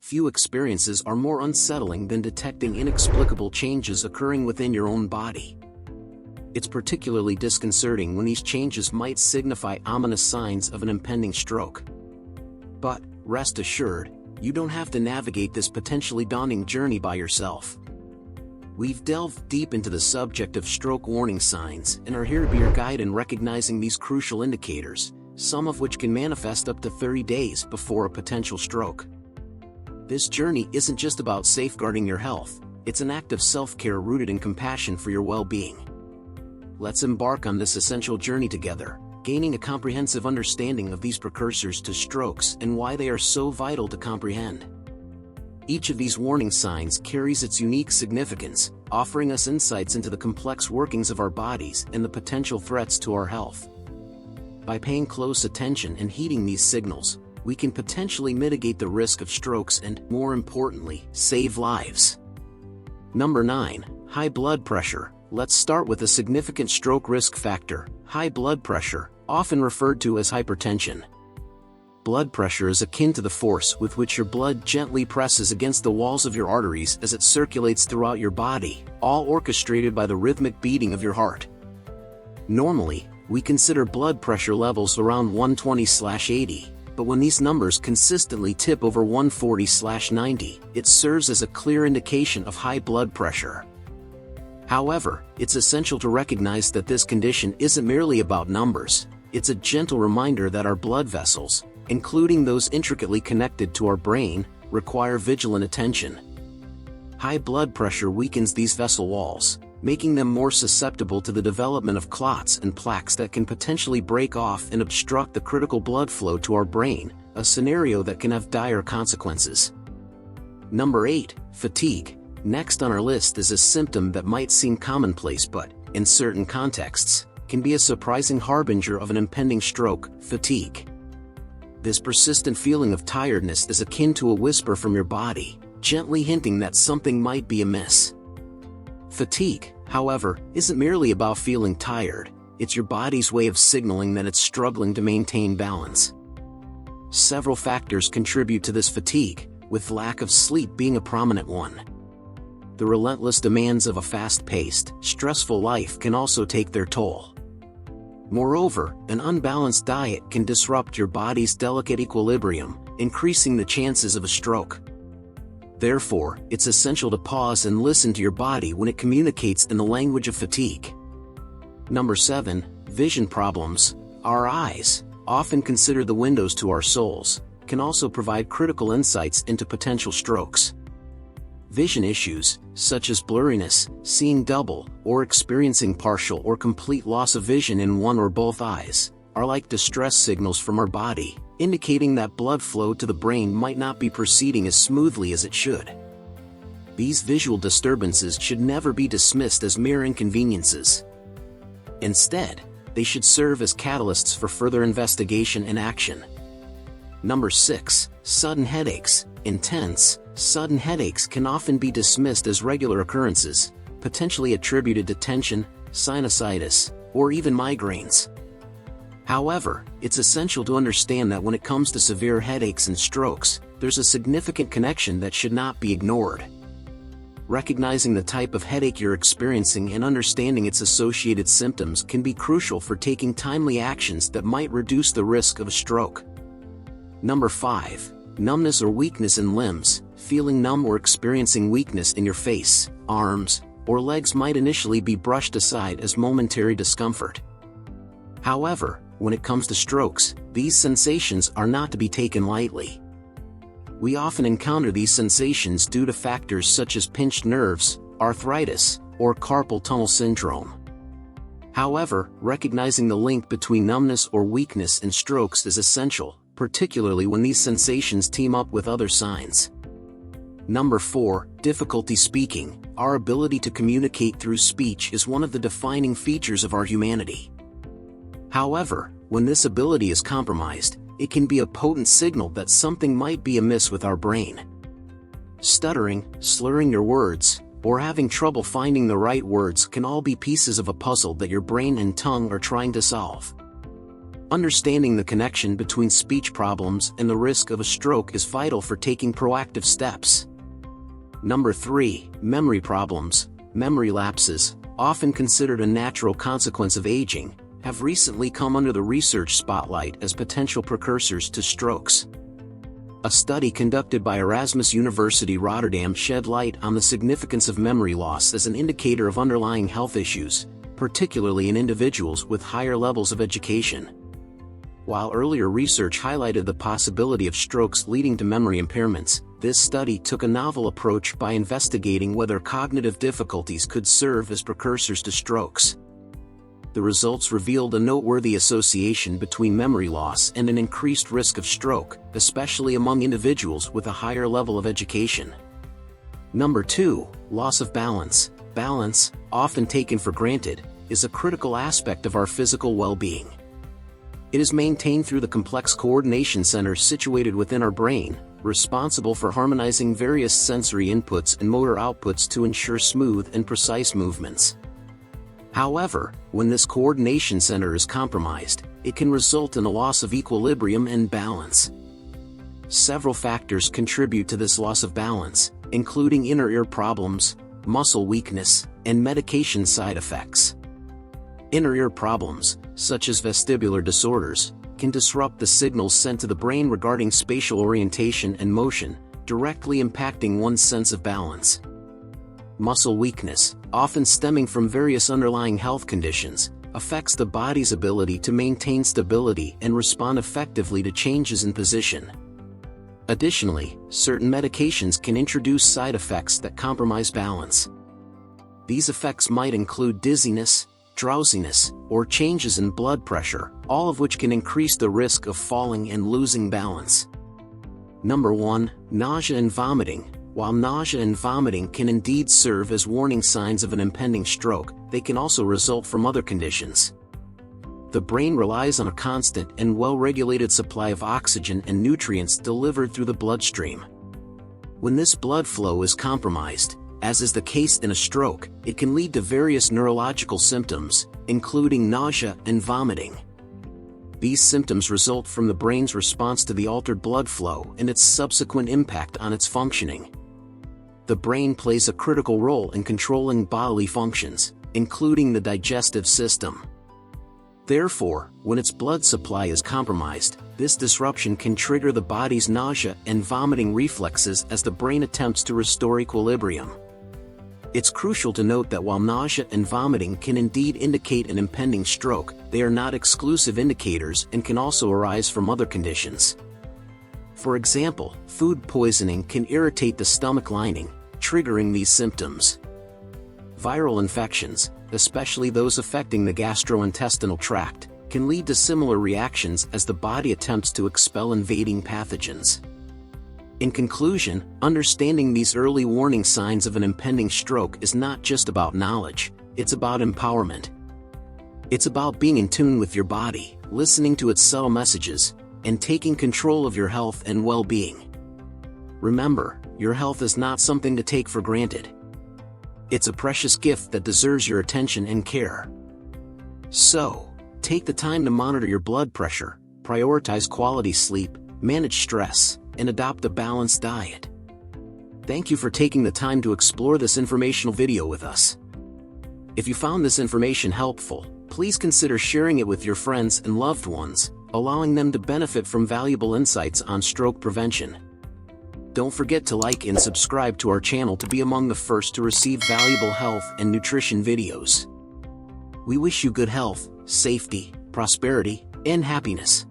few experiences are more unsettling than detecting inexplicable changes occurring within your own body. It's particularly disconcerting when these changes might signify ominous signs of an impending stroke. But, rest assured, you don't have to navigate this potentially daunting journey by yourself. We've delved deep into the subject of stroke warning signs and are here to be your guide in recognizing these crucial indicators, some of which can manifest up to 30 days before a potential stroke. This journey isn't just about safeguarding your health, it's an act of self-care rooted in compassion for your well-being. Let's embark on this essential journey together, gaining a comprehensive understanding of these precursors to strokes and why they are so vital to comprehend. Each of these warning signs carries its unique significance, offering us insights into the complex workings of our bodies and the potential threats to our health. By paying close attention and heeding these signals, we can potentially mitigate the risk of strokes and, more importantly, save lives. Number 9. High blood pressure. Let's start with a significant stroke risk factor, high blood pressure, often referred to as hypertension. Blood pressure is akin to the force with which your blood gently presses against the walls of your arteries as it circulates throughout your body, all orchestrated by the rhythmic beating of your heart. Normally, we consider blood pressure levels around 120/80, but when these numbers consistently tip over 140/90, it serves as a clear indication of high blood pressure. However, it's essential to recognize that this condition isn't merely about numbers, it's a gentle reminder that our blood vessels, including those intricately connected to our brain, require vigilant attention. High blood pressure weakens these vessel walls, making them more susceptible to the development of clots and plaques that can potentially break off and obstruct the critical blood flow to our brain, a scenario that can have dire consequences. Number 8. Fatigue. Next on our list is a symptom that might seem commonplace but, in certain contexts, can be a surprising harbinger of an impending stroke: fatigue. This persistent feeling of tiredness is akin to a whisper from your body, gently hinting that something might be amiss. Fatigue, however, isn't merely about feeling tired, it's your body's way of signaling that it's struggling to maintain balance. Several factors contribute to this fatigue, with lack of sleep being a prominent one. The relentless demands of a fast-paced, stressful life can also take their toll. Moreover, an unbalanced diet can disrupt your body's delicate equilibrium, increasing the chances of a stroke. Therefore, it's essential to pause and listen to your body when it communicates in the language of fatigue. Number 7. Vision problems. Our eyes, often considered the windows to our souls, can also provide critical insights into potential strokes. Vision issues, such as blurriness, seeing double, or experiencing partial or complete loss of vision in one or both eyes, are like distress signals from our body, indicating that blood flow to the brain might not be proceeding as smoothly as it should. These visual disturbances should never be dismissed as mere inconveniences. Instead, they should serve as catalysts for further investigation and action. Number 6. Sudden headaches. Intense, sudden headaches can often be dismissed as regular occurrences, potentially attributed to tension, sinusitis, or even migraines. However, it's essential to understand that when it comes to severe headaches and strokes, there's a significant connection that should not be ignored. Recognizing the type of headache you're experiencing and understanding its associated symptoms can be crucial for taking timely actions that might reduce the risk of a stroke. Number 5. Numbness or weakness in limbs. Feeling numb or experiencing weakness in your face, arms, or legs might initially be brushed aside as momentary discomfort. However, when it comes to strokes, these sensations are not to be taken lightly. We often encounter these sensations due to factors such as pinched nerves, arthritis, or carpal tunnel syndrome. However, recognizing the link between numbness or weakness and strokes is essential, particularly when these sensations team up with other signs. Number 4. Difficulty speaking. Our ability to communicate through speech is one of the defining features of our humanity. However, when this ability is compromised, it can be a potent signal that something might be amiss with our brain. Stuttering, slurring your words, or having trouble finding the right words can all be pieces of a puzzle that your brain and tongue are trying to solve. Understanding the connection between speech problems and the risk of a stroke is vital for taking proactive steps. Number 3. Memory problems. Memory lapses, often considered a natural consequence of aging, have recently come under the research spotlight as potential precursors to strokes. A study conducted by Erasmus University Rotterdam shed light on the significance of memory loss as an indicator of underlying health issues, particularly in individuals with higher levels of education. While earlier research highlighted the possibility of strokes leading to memory impairments, this study took a novel approach by investigating whether cognitive difficulties could serve as precursors to strokes. The results revealed a noteworthy association between memory loss and an increased risk of stroke, especially among individuals with a higher level of education. Number 2. Loss of balance. Balance, often taken for granted, is a critical aspect of our physical well-being. It is maintained through the complex coordination center situated within our brain, responsible for harmonizing various sensory inputs and motor outputs to ensure smooth and precise movements. However, when this coordination center is compromised, it can result in a loss of equilibrium and balance. Several factors contribute to this loss of balance, including inner ear problems, muscle weakness, and medication side effects. Inner ear problems, such as vestibular disorders, can disrupt the signals sent to the brain regarding spatial orientation and motion, directly impacting one's sense of balance. Muscle weakness, often stemming from various underlying health conditions, affects the body's ability to maintain stability and respond effectively to changes in position. Additionally, certain medications can introduce side effects that compromise balance. These effects might include dizziness, drowsiness, or changes in blood pressure, all of which can increase the risk of falling and losing balance. Number 1. Nausea and vomiting. While nausea and vomiting can indeed serve as warning signs of an impending stroke, they can also result from other conditions. The brain relies on a constant and well-regulated supply of oxygen and nutrients delivered through the bloodstream. When this blood flow is compromised, as is the case in a stroke, it can lead to various neurological symptoms, including nausea and vomiting. These symptoms result from the brain's response to the altered blood flow and its subsequent impact on its functioning. The brain plays a critical role in controlling bodily functions, including the digestive system. Therefore, when its blood supply is compromised, this disruption can trigger the body's nausea and vomiting reflexes as the brain attempts to restore equilibrium. It's crucial to note that while nausea and vomiting can indeed indicate an impending stroke, they are not exclusive indicators and can also arise from other conditions. For example, food poisoning can irritate the stomach lining, triggering these symptoms. Viral infections, especially those affecting the gastrointestinal tract, can lead to similar reactions as the body attempts to expel invading pathogens. In conclusion, understanding these early warning signs of an impending stroke is not just about knowledge, it's about empowerment. It's about being in tune with your body, listening to its subtle messages, and taking control of your health and well-being. Remember, your health is not something to take for granted. It's a precious gift that deserves your attention and care. So, take the time to monitor your blood pressure, prioritize quality sleep, manage stress, and adopt a balanced diet. Thank you for taking the time to explore this informational video with us. If you found this information helpful, please consider sharing it with your friends and loved ones, allowing them to benefit from valuable insights on stroke prevention. Don't forget to like and subscribe to our channel to be among the first to receive valuable health and nutrition videos. We wish you good health, safety, prosperity, and happiness.